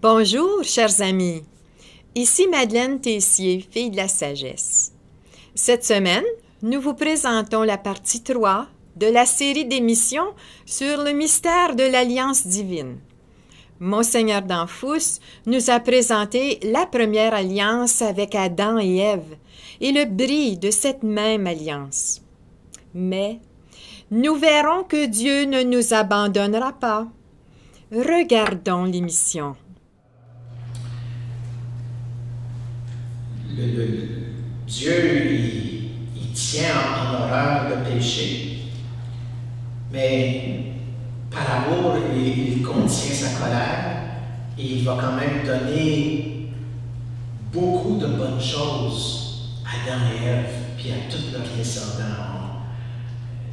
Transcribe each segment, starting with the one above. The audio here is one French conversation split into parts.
Bonjour, chers amis. Ici Madeleine Tessier, fille de la sagesse. Cette semaine, nous vous présentons la partie 3 de la série d'émissions sur le mystère de l'Alliance divine. Monseigneur Danfous nous a présenté la première alliance avec Adam et Ève et le bris de cette même alliance. Mais nous verrons que Dieu ne nous abandonnera pas. Regardons l'émission. Dieu, il tient en horreur le péché, mais par amour, il contient sa colère et il va quand même donner beaucoup de bonnes choses à Adam et Ève, puis à tous leurs descendants.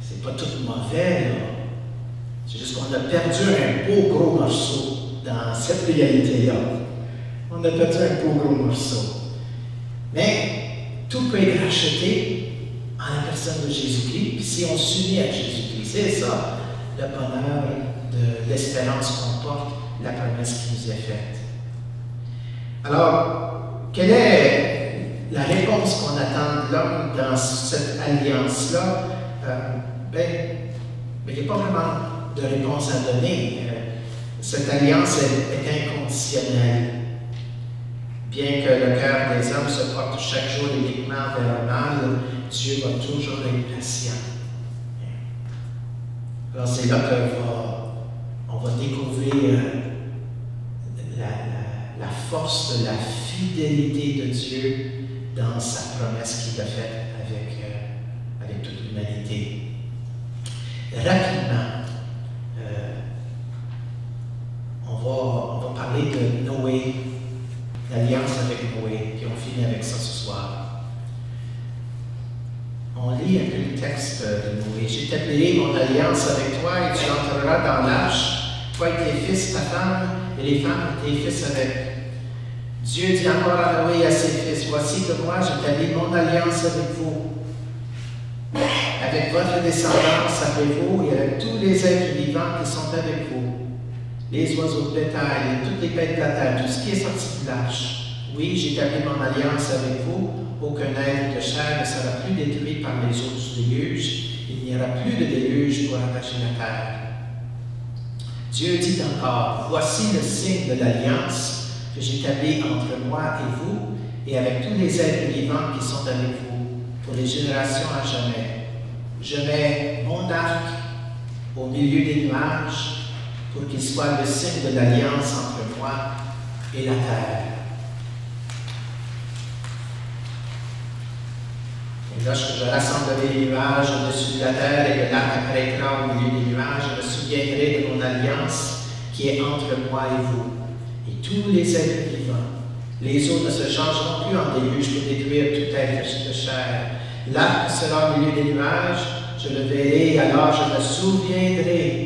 C'est pas tout mauvais, là. C'est juste qu'on a perdu un beau gros morceau dans cette réalité-là. On a perdu un beau gros morceau. Mais tout peut être racheté en la personne de Jésus-Christ, puis si on s'unit à Jésus-Christ, c'est ça, le bonheur de l'espérance qu'on porte, la promesse qui nous est faite. Alors, quelle est la réponse qu'on attend de l'homme dans cette alliance-là? Il n'y a pas vraiment de réponse à donner. Cette alliance est inconditionnelle. Bien que le cœur des hommes se porte chaque jour uniquement vers le mal, Dieu va toujours être patient. Alors c'est là qu'on va découvrir la force de la fidélité de Dieu dans sa promesse qu'il a faite avec toute l'humanité. Rapidement, on va parler de Noé, l'alliance avec Noé, puis on finit avec ça ce soir. On lit un peu le texte de Noé. « J'établirai mon alliance avec toi et tu entreras dans l'arche, toi et tes fils, ta femme, et les femmes et tes fils avec. » Dieu dit encore à Noé et à ses fils, « Voici que moi j'établis mon alliance avec vous, avec votre descendance après vous et avec tous les êtres vivants qui sont avec vous. Les oiseaux de bétail et toutes les bêtes de la terre, tout ce qui est sorti de l'arche. Oui, j'établis mon alliance avec vous. Aucun être de chair ne sera plus détruit par les eaux du déluge. Il n'y aura plus de déluge pour attacher la terre. » Dieu dit encore, « Voici le signe de l'alliance que j'établis entre moi et vous et avec tous les êtres vivants qui sont avec vous, pour les générations à jamais. Je mets mon arc au milieu des nuages, pour qu'il soit le signe de l'alliance entre moi et la terre. » Et lorsque je rassemblerai les nuages au-dessus de la terre et que l'arc apparaîtra au milieu des nuages, je me souviendrai de mon alliance qui est entre moi et vous, et tous les êtres vivants. Les eaux ne se changeront plus en déluge pour détruire tout être de chair. L'arc sera au milieu des nuages, je le verrai, et alors je me souviendrai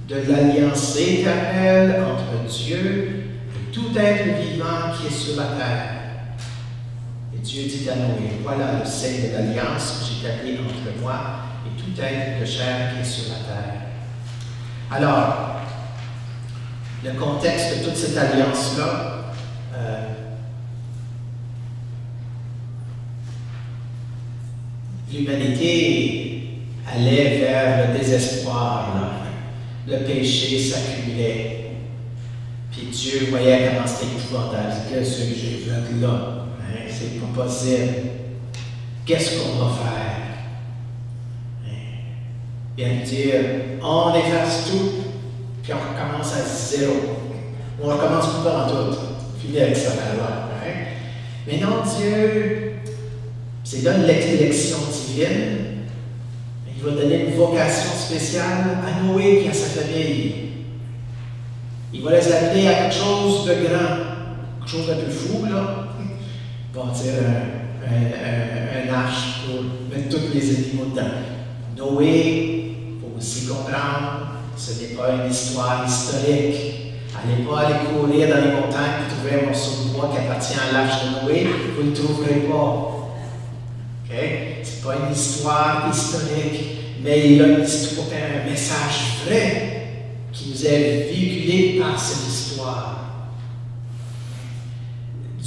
de l'alliance éternelle entre Dieu et tout être vivant qui est sur la terre. Et Dieu dit à Noé, voilà le signe de l'alliance que j'établis entre moi et tout être de chair qui est sur la terre. Alors, le contexte de toute cette alliance-là, l'humanité allait vers le désespoir, là. Le péché s'accumulait. Puis Dieu voyait comment c'était épouvantable. Qu'est-ce que j'ai fait là? Hein? C'est pas possible. Qu'est-ce qu'on va faire? Hein? Bien dire, on efface tout, puis on recommence à zéro. On recommence pas en tout. Fini avec ça là. Hein? Mais non, Dieu, c'est là l'élection divine. Il va donner une vocation spéciale à Noé et à sa famille. Il va les appeler à quelque chose de grand, quelque chose d'un peu fou, là. Bâtir un arche pour mettre tous les animaux dedans. Noé, il faut aussi comprendre, ce n'est pas une histoire historique. Allez pas aller courir dans les montagnes et trouver un morceau de bois qui appartient à l'arche de Noé, vous ne le trouverez pas. Okay? Ce n'est pas une histoire historique, mais il y a un message vrai qui nous est véhiculé par cette histoire.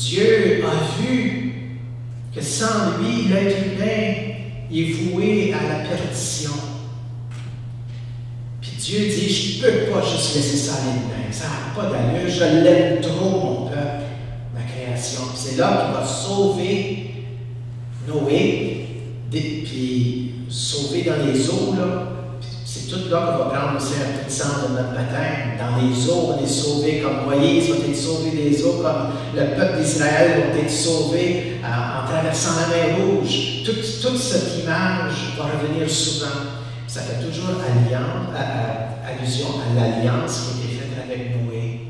Dieu a vu que sans lui, l'être humain est voué à la perdition. Puis Dieu dit, je ne peux pas juste laisser ça aller de même. Ça n'a pas d'allure, je l'aime trop, mon peuple, ma création. C'est là qu'il va sauver Noé, puis sauver dans les eaux, là. C'est tout là qu'on va prendre aussi un peu de sang de notre baptême. Dans les eaux, on est sauvés comme Moïse va être sauvé des eaux, comme le peuple d'Israël va être sauvé en traversant la mer Rouge. Toute cette image va revenir souvent. Ça fait toujours allusion à l'alliance qui a été faite avec Noé.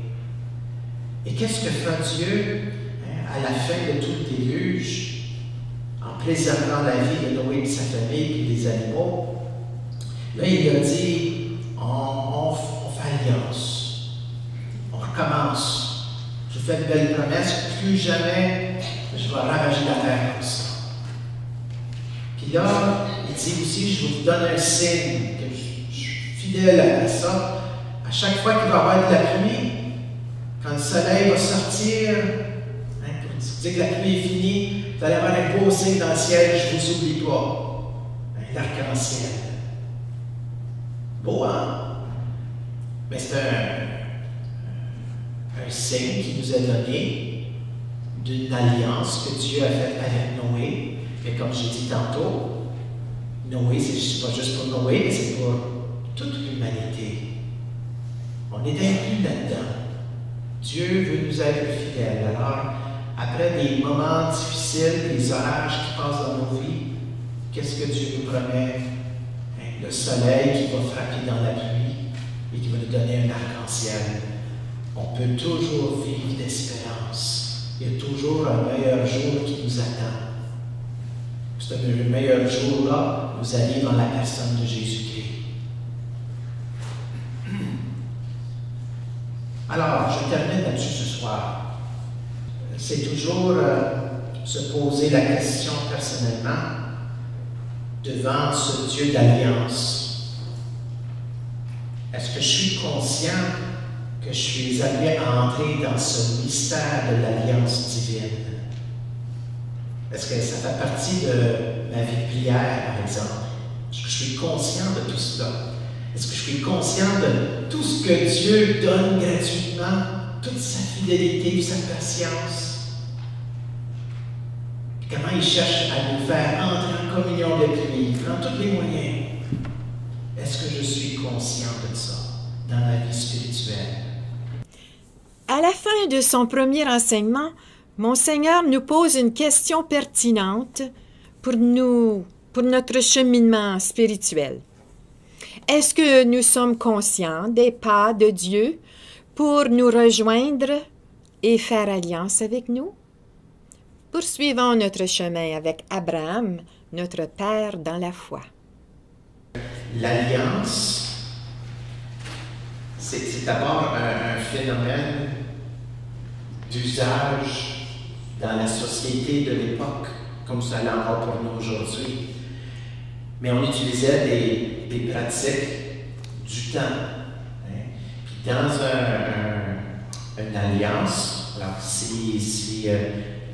Et qu'est-ce que fera Dieu à la fin de tout le déluge, en préservant la vie de Noé et de sa famille et des animaux? Là, il a dit, on fait alliance, on recommence. Je vous fais une belle promesse, plus jamais je vais ravager la terre comme ça. Puis là, il dit aussi, je vous donne un signe, que je suis fidèle à ça. À chaque fois qu'il va y avoir de la pluie, quand le soleil va sortir, pour dire que la pluie est finie, vous allez avoir un beau signe dans le ciel, je ne vous oublie pas. L'arc-en-ciel. Beau, hein? Mais c'est un signe qui nous est donné d'une alliance que Dieu a faite avec Noé. Et comme j'ai dit tantôt, Noé, c'est pas juste pour Noé, mais c'est pour toute l'humanité. On est inclus là-dedans. Dieu veut nous être fidèles. Alors, après des moments difficiles, des orages qui passent dans nos vies, qu'est-ce que Dieu nous promet? Le soleil qui va frapper dans la pluie et qui va nous donner un arc-en-ciel. On peut toujours vivre d'espérance. Il y a toujours un meilleur jour qui nous attend. Ce meilleur jour-là nous arrive dans la personne de Jésus-Christ. Alors, je termine là-dessus ce soir. C'est toujours se poser la question personnellement devant ce Dieu d'alliance. Est-ce que je suis conscient que je suis appelé à entrer dans ce mystère de l'alliance divine? Est-ce que ça fait partie de ma vie de prière, par exemple? Est-ce que je suis conscient de tout cela? Est-ce que je suis conscient de tout ce que Dieu donne gratuitement, toute sa fidélité, sa patience? Comment il cherche à nous faire entrer en communion avec lui, il prend tous les moyens. Est-ce que je suis conscient de ça dans ma vie spirituelle? À la fin de son premier enseignement, Monseigneur nous pose une question pertinente pour notre cheminement spirituel. Est-ce que nous sommes conscients des pas de Dieu pour nous rejoindre et faire alliance avec nous? Poursuivons notre chemin avec Abraham, notre père dans la foi. L'alliance, c'est d'abord un phénomène d'usage dans la société de l'époque, comme ça l'est encore pour nous aujourd'hui. Mais on utilisait des pratiques du temps. Hein. Puis dans une alliance, alors si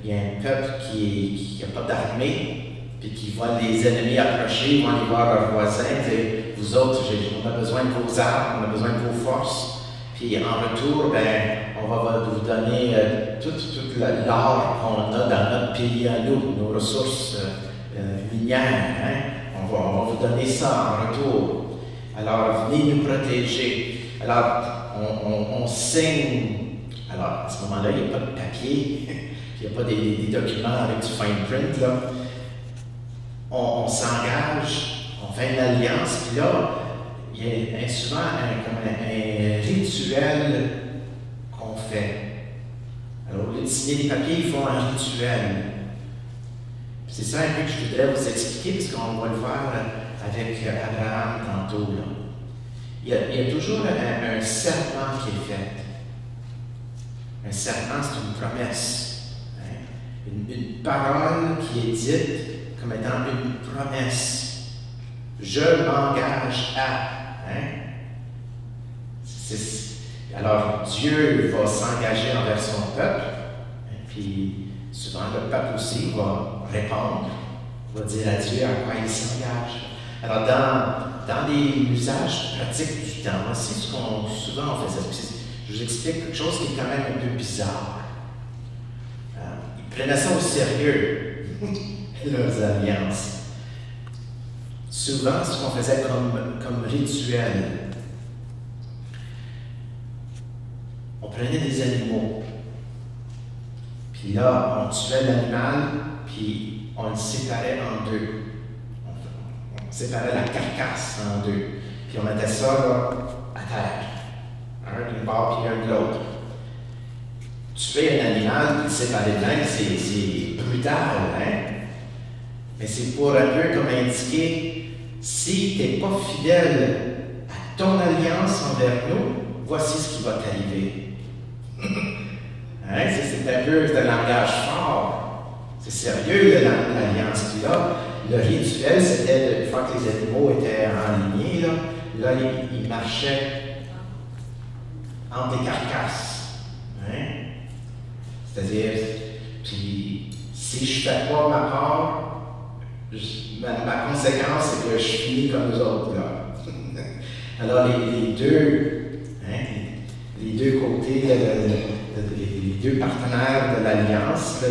il y a un peuple qui n'a pas d'armée, puis qui voit les ennemis approcher, ils vont aller voir leurs voisins, dire, vous autres, on a besoin de vos armes, on a besoin de vos forces, puis en retour, on va vous donner tout l'or qu'on a dans notre pays à nous, nos ressources minières, hein? On va vous donner ça en retour. Alors, venez nous protéger. Alors, on signe. Alors, à ce moment-là, il n'y a pas de papier. Il n'y a pas des documents avec du fine print, là. On s'engage, on fait une alliance, puis là, il y a souvent un rituel qu'on fait. Alors, au lieu de signer des papiers, ils font un rituel. C'est ça un peu que je voudrais vous expliquer, parce qu'on va le voir avec Abraham tantôt, là. Il y a toujours un serment qui est fait. Un serment, c'est une promesse. Une parole qui est dite comme étant une promesse. Je m'engage à. Hein? Alors, Dieu va s'engager envers son peuple, hein? Puis Puis souvent, le peuple aussi va répondre, va dire à Dieu à quoi il s'engage. Alors, dans l'usage pratique du temps, c'est ce qu'on souvent on faisait. Je vous explique quelque chose qui est quand même un peu bizarre. Ils prenaient ça au sérieux, leurs alliances. Souvent, ce qu'on faisait comme rituel, on prenait des animaux, puis là, on tuait l'animal, puis on le séparait en deux. On séparait la carcasse en deux, puis on mettait ça là, à terre. Un d'une part, puis un de l'autre. Tuer un animal, puis le séparer de l'un, c'est brutal, hein? Mais c'est pour un peu comme indiquer, si tu n'es pas fidèle à ton alliance envers nous, voici ce qui va t'arriver. Hein? C'est un peu de langage fort. C'est sérieux, l'alliance. Puis là, le rituel, c'était, une fois que les animaux étaient en lignée, là ils marchaient entre des carcasses. Hein? C'est-à-dire, puis si je ne fais pas ma part, ma conséquence, c'est que je finis comme les autres là. Alors les deux côtés, les deux partenaires de l'alliance,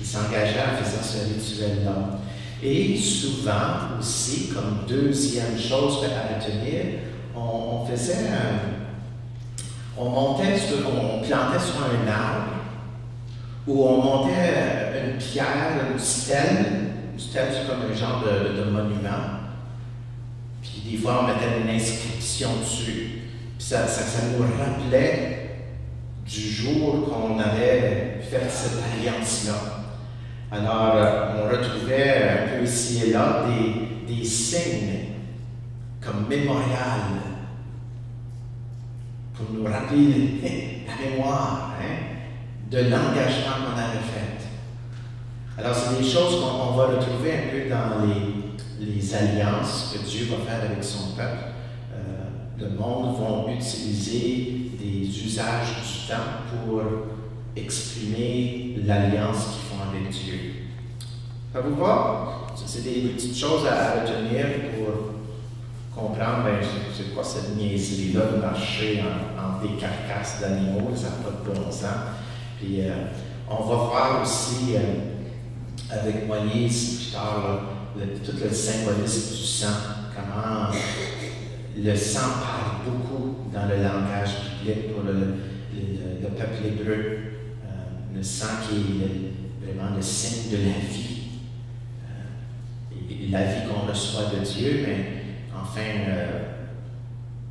ils s'engageaient à faire ce rituel-là. Et souvent aussi, comme deuxième chose à retenir, on faisait on plantait sur un arbre, ou on montait une pierre, une stèle. Une stèle, c'est comme un genre de monument. Puis des fois, on mettait une inscription dessus. Puis ça nous rappelait du jour qu'on avait fait cette alliance-là. Alors, on retrouvait un peu ici et là des signes comme mémorial pour nous rappeler la mémoire de l'engagement qu'on avait fait. Alors, c'est des choses qu'on va retrouver un peu dans les alliances que Dieu va faire avec son peuple. Le monde va utiliser des usages du temps pour exprimer l'alliance qu'ils font avec Dieu. Ça vous va? C'est des petites choses à retenir pour comprendre, c'est quoi cette niaiserie-là de marcher entre des carcasses d'animaux, ça n'a pas de bon sens. Puis on va voir aussi avec Moïse plus tard tout le symbolisme du sang, comment le sang parle beaucoup dans le langage biblique pour le peuple hébreu. Le sang qui est vraiment le signe de la vie. Et la vie qu'on reçoit de Dieu, mais enfin,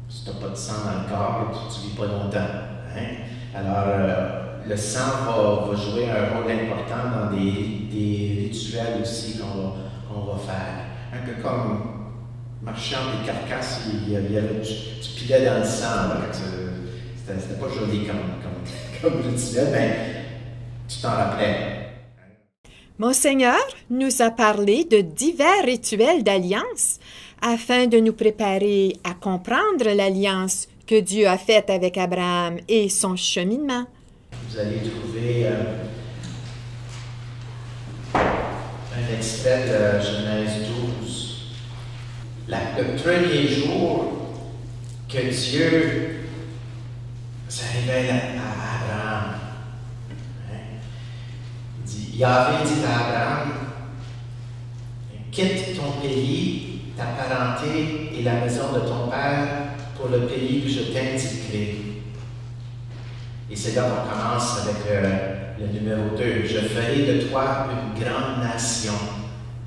si tu n'as pas de sang dans le corps, tu ne vis pas longtemps. Hein? Alors, le sang va jouer un rôle important dans des rituels aussi qu'on va faire. Un peu comme marcher entre des carcasses, il y avait tu pilais dans le sang. C'était pas joli comme rituel, mais tu t'en rappelais. Monseigneur nous a parlé de divers rituels d'alliance afin de nous préparer à comprendre l'alliance que Dieu a faite avec Abraham et son cheminement. Vous allez trouver un extrait de Genèse 12. Le premier jour que Dieu se révèle à Abraham. Yahvé dit à Abraham, quitte ton pays, ta parenté et la maison de ton père pour le pays que je t'indiquerai. Et c'est là qu'on commence avec le numéro 2. Je ferai de toi une grande nation.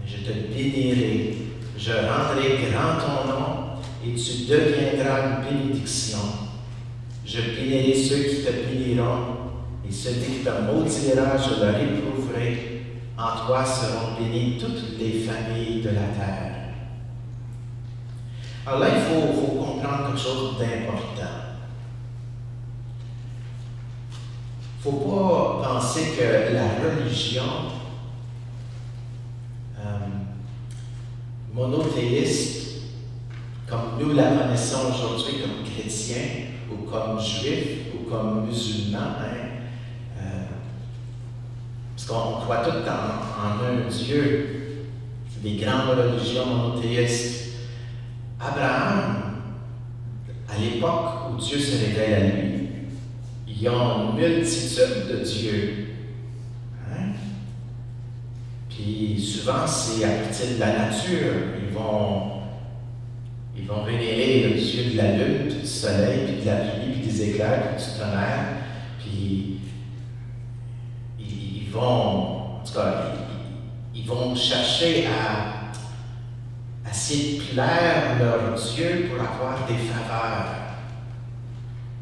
Je te bénirai. Je rendrai grand ton nom et tu deviendras une bénédiction. Je bénirai ceux qui te béniront. Et celui qui te maudira, je le réprouverai. En toi seront bénies toutes les familles de la terre. Alors là, il faut comprendre quelque chose d'important. Il ne faut pas penser que la religion monothéiste, comme nous la connaissons aujourd'hui comme chrétiens, ou comme juifs, ou comme musulmans, Parce qu'on croit tout en un Dieu. C'est des grandes religions monothéistes. Abraham, à l'époque où Dieu se révèle à lui, il y a une multitude de dieux. Hein? Puis souvent, c'est à partir de la nature. Ils vont vénérer le Dieu de la lune, puis du soleil, puis de la pluie, puis des éclairs, puis du tonnerre. Puis ils vont, en tout cas, ils vont chercher à essayer de plaire leur Dieu pour avoir des faveurs.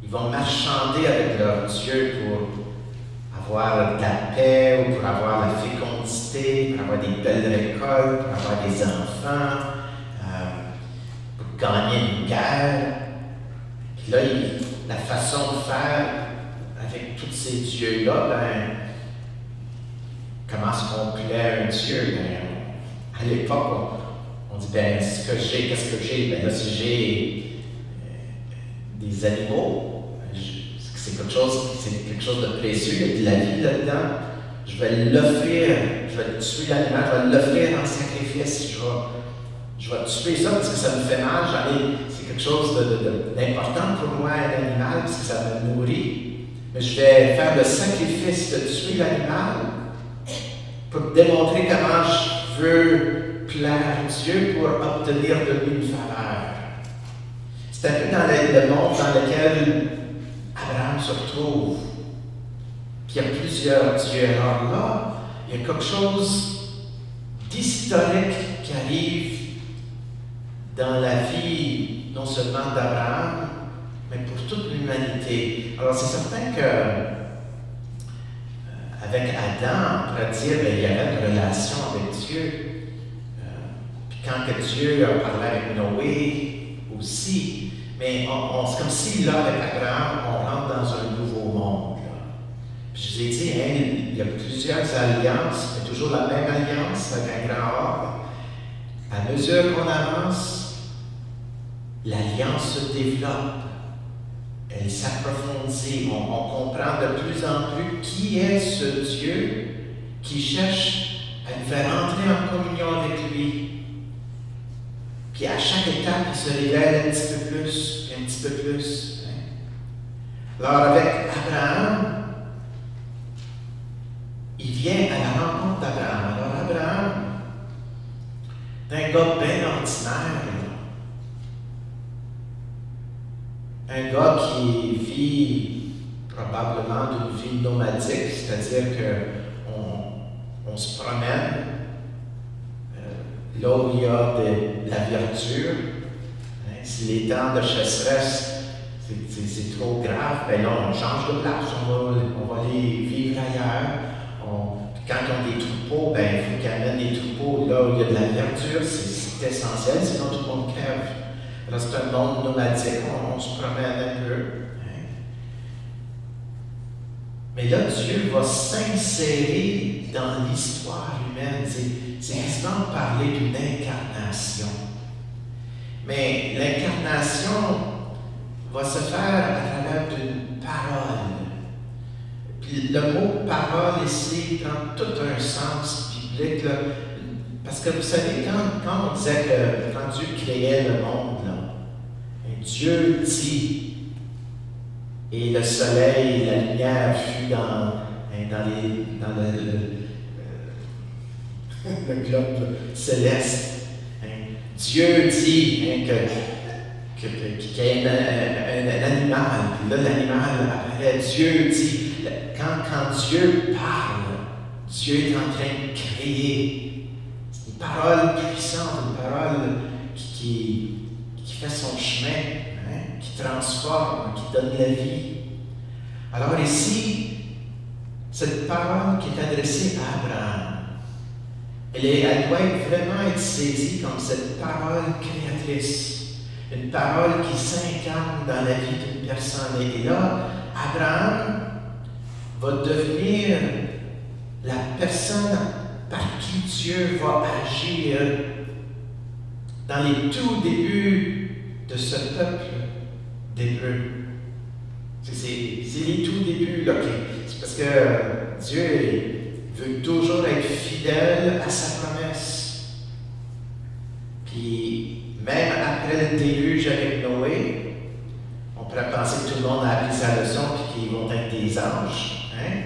Ils vont marchander avec leur Dieu pour avoir de la paix, ou pour avoir la fécondité, pour avoir des belles récoltes, pour avoir des enfants, pour gagner une guerre. Puis là, la façon de faire avec tous ces dieux-là, comment est-ce qu'on plaît à un Dieu? À l'époque, on dit, ce que j'ai, qu'est-ce que j'ai? Là, si j'ai des animaux, c'est quelque chose de précieux, il y a de la vie là-dedans. Je vais l'offrir, je vais tuer l'animal, je vais l'offrir en sacrifice. Je vais tuer ça parce que ça me fait mal. C'est quelque chose d'important pour moi, un animal, parce que ça me nourrit. Mais je vais faire le sacrifice de tuer l'animal pour démontrer comment je veux plaire à Dieu pour obtenir de lui une faveur. C'est un peu dans le monde dans lequel Abraham se retrouve. Puis il y a plusieurs dieux. Alors là, il y a quelque chose d'historique qui arrive dans la vie, non seulement d'Abraham, mais pour toute l'humanité. Alors c'est certain que avec Adam, on pourrait dire qu'il y avait une relation avec Dieu. Puis quand que Dieu a parlé avec Noé aussi, mais c'est comme si là, avec Abraham, on rentre dans un nouveau monde. Là. Puis je vous ai dit, il y a plusieurs alliances, mais toujours la même alliance avec un grand A. À mesure qu'on avance, l'alliance se développe. Elle s'approfondit. On comprend de plus en plus qui est ce Dieu qui cherche à nous faire entrer en communion avec lui. Puis à chaque étape, il se révèle un petit peu plus, un petit peu plus. Alors avec Abraham, il vient à la rencontre d'Abraham. Alors Abraham, c'est un gars bien ordinaire. Un gars qui vit probablement d'une vie nomadique, c'est-à-dire qu'on se promène là où il y a de la verdure. Si les temps de chasseresse, c'est trop grave, bien là, on change de place, on va aller vivre ailleurs. Quand ils ont des troupeaux, ben, il faut qu'ils amènent des troupeaux là où il y a de la verdure, c'est essentiel, sinon tout le monde crève. Alors c'est un monde nomadique, on se promène un peu. Mais là, Dieu va s'insérer dans l'histoire humaine. C'est quasiment parler d'une incarnation. Mais l'incarnation va se faire à travers une parole. Puis le mot parole ici prend tout un sens biblique. Là, parce que vous savez, quand on disait que quand Dieu créait le monde, là, Dieu dit, et le soleil et la lumière fut dans le globe céleste. Dieu dit qu'il y a un animal, puis là l'animal apparaît. Dieu dit, quand Dieu parle, Dieu est en train de créer. C'est une parole puissante, une parole qui fait son chemin, qui transforme, qui donne la vie. Alors ici, cette parole qui est adressée à Abraham, elle doit vraiment être saisie comme cette parole créatrice, une parole qui s'incarne dans la vie d'une personne. Et là, Abraham va devenir la personne par qui Dieu va agir dans les tout débuts de ce peuple d'Hébreu. C'est les tout débuts, là. C'est parce que Dieu veut veut toujours être fidèle à sa promesse. Puis, même après le déluge avec Noé, on pourrait penser que tout le monde a appris sa leçon et qu'ils vont être des anges. Hein?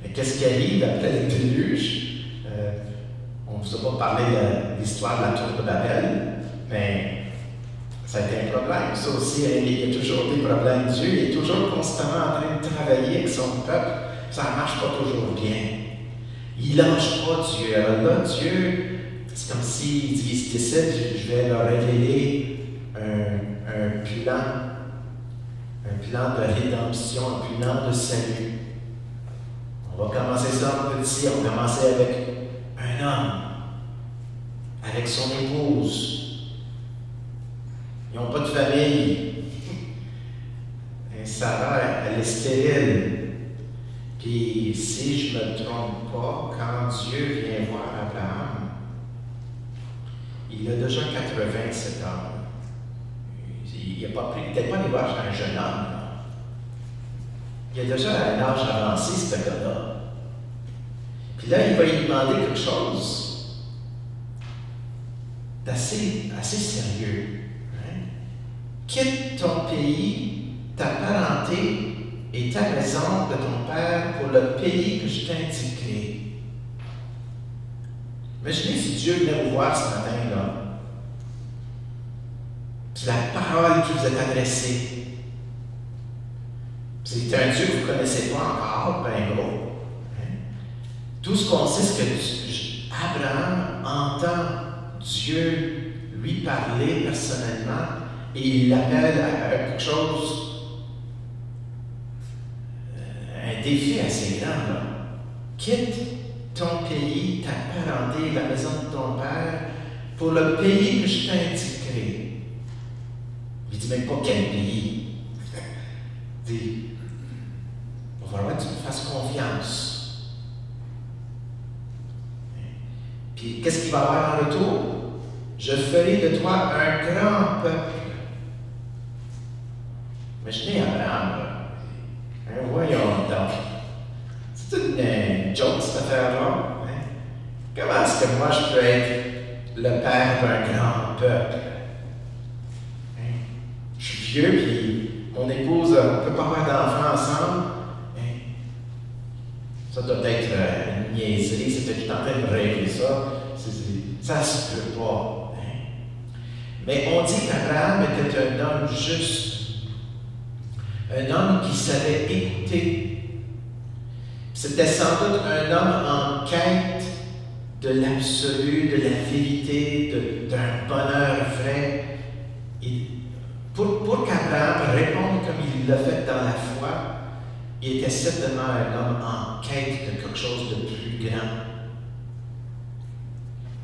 Mais qu'est-ce qui arrive après le déluge? On ne vous a pas parlé de l'histoire de la tour de Babel, mais ça a été un problème. Ça aussi, il y a toujours des problèmes. Dieu est toujours constamment en train de travailler avec son peuple. Ça ne marche pas toujours bien. Il ne lâche pas Dieu. Alors là, Dieu, c'est comme s'il décide, je vais leur révéler un plan de rédemption, un plan de salut. On va commencer ça en petit. On va commencer avec un homme, avec son épouse. Ils n'ont pas de famille. Et Sarah, elle est stérile. Puis, si je ne me trompe pas, quand Dieu vient voir Abraham, il a déjà 87 ans. Il n'était pas allé voir un jeune homme. Là. Il a déjà un âge avancé, ce gars-là. Puis là, il va lui demander quelque chose d'assez sérieux. Hein? Quitte ton pays, ta parenté et ta maison de ton père pour le pays que je t'indiquerai. Imaginez si Dieu venait vous voir ce matin-là. C'est la parole qui vous est adressée. C'est un Dieu que vous ne connaissez pas encore, ben gros. Tout ce qu'on sait, c'est que Abraham entend Dieu lui parler personnellement et il l'appelle à quelque chose, un défi assez grand. Là. Quitte ton pays, ta parenté, la maison de ton père, pour le pays que je t'indiquerai. Il ne dit même pas quel pays. Il dit, il va falloir que tu me fasses confiance. Puis, qu'est-ce qu'il va avoir en retour? Je ferai de toi un grand peuple. Imaginez Abraham, là. Voyons donc. C'est une joke, cette affaire-là. Hein? Comment est-ce que moi, je peux être le père d'un grand peuple? Hein? Je suis vieux, puis mon épouse, on ne peut pas avoir d'enfants ensemble. Hein? Ça doit être une niaiserie, c'est peut-être que je suis en train de rêver ça. Ça se peut pas. Hein? Mais on dit qu'Abraham était un homme juste. Un homme qui savait écouter. C'était sans doute un homme en quête de l'absolu, de la vérité, d'un bonheur vrai. Et pour qu'Abraham réponde comme il l'a fait dans la foi, il était certainement un homme en quête de quelque chose de plus grand.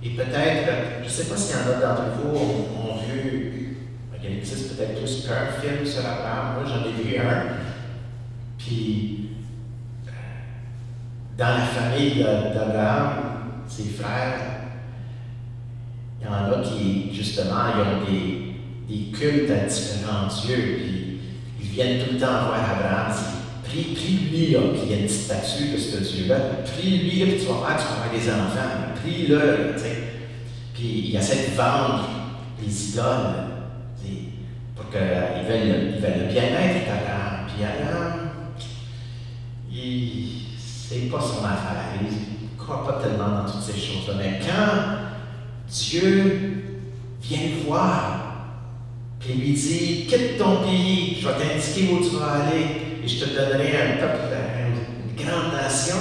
Et peut-être, je ne sais pas s'il y en a d'entre vous qui ont vu, il existe peut-être plus qu'un film sur Abraham. Moi, j'en ai vu un. Puis, dans la famille d'Abraham, ses frères, il y en a qui, justement, ils ont des cultes à différents dieux. Puis, ils viennent tout le temps voir Abraham. Prie-lui, puis il y a une statue de ce Dieu-là. Prie-lui, puis tu vas avoir des enfants. Prie-le, tu sais. Puis il essaie de vendre les idoles, pour qu'ils veulent le bien-être d'Abraham. Puis Abraham, c'est pas son affaire. Il ne croit pas tellement dans toutes ces choses-là. Mais quand Dieu vient le voir, puis lui dit, quitte ton pays, je vais t'indiquer où tu vas aller, et je te donnerai un peuple, une grande nation,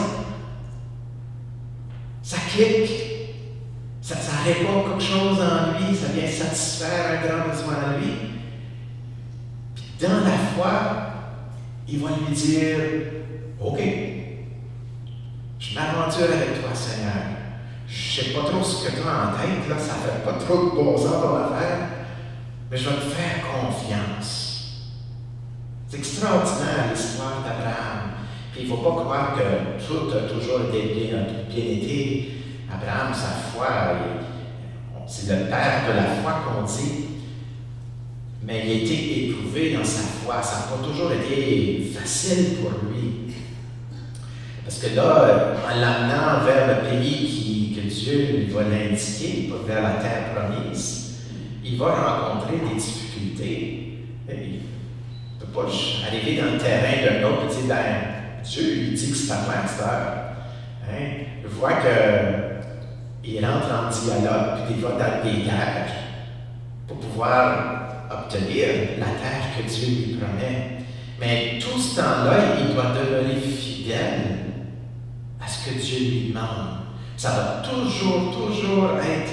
ça clique. Ça répond quelque chose en lui, ça vient satisfaire un grand besoin en lui. Puis dans la foi, il va lui dire, OK, je m'aventure avec toi, Seigneur. Je ne sais pas trop ce que tu as en tête, là, ça ne fait pas trop de bon sens ton affaire, mais je vais te faire confiance. C'est extraordinaire l'histoire d'Abraham. Puis il ne faut pas croire que tout a toujours été bien été. Abraham, sa foi, c'est le père de la foi qu'on dit, mais il a été éprouvé dans sa foi. Ça n'a pas toujours été facile pour lui. Parce que là, en l'amenant vers le pays que Dieu lui va l'indiquer, vers la terre promise, il va rencontrer des difficultés. Il ne peut pas arriver dans le terrain d'un autre et dire, ben, Dieu lui dit que c'est à moi, cette heure. Hein? Je vois qu'il rentre en dialogue, puis il va dans des guerres pour pouvoir obtenir la terre que Dieu lui promet. Mais tout ce temps-là, il doit demeurer fidèle à ce que Dieu lui demande. Ça va toujours être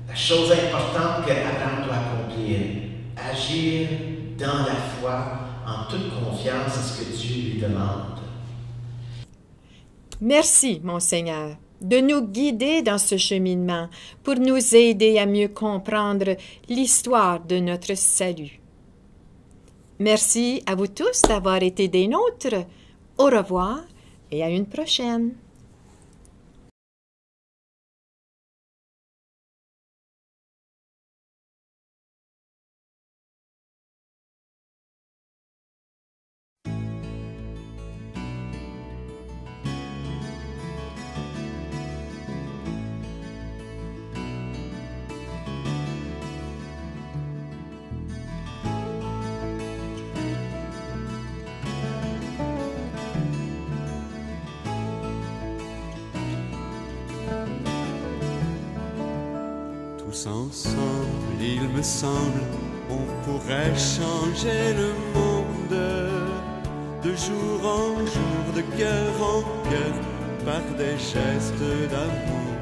la chose importante qu'Abraham doit accomplir. Agir dans la foi, en toute confiance à ce que Dieu lui demande. Merci, mon Seigneur, de nous guider dans ce cheminement pour nous aider à mieux comprendre l'histoire de notre salut. Merci à vous tous d'avoir été des nôtres. Au revoir et à une prochaine. Tous ensemble, il me semble, on pourrait changer le monde de jour en jour, de cœur en cœur, par des gestes d'amour.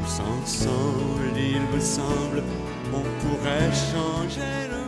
Tous ensemble, il me semble, on pourrait changer le monde.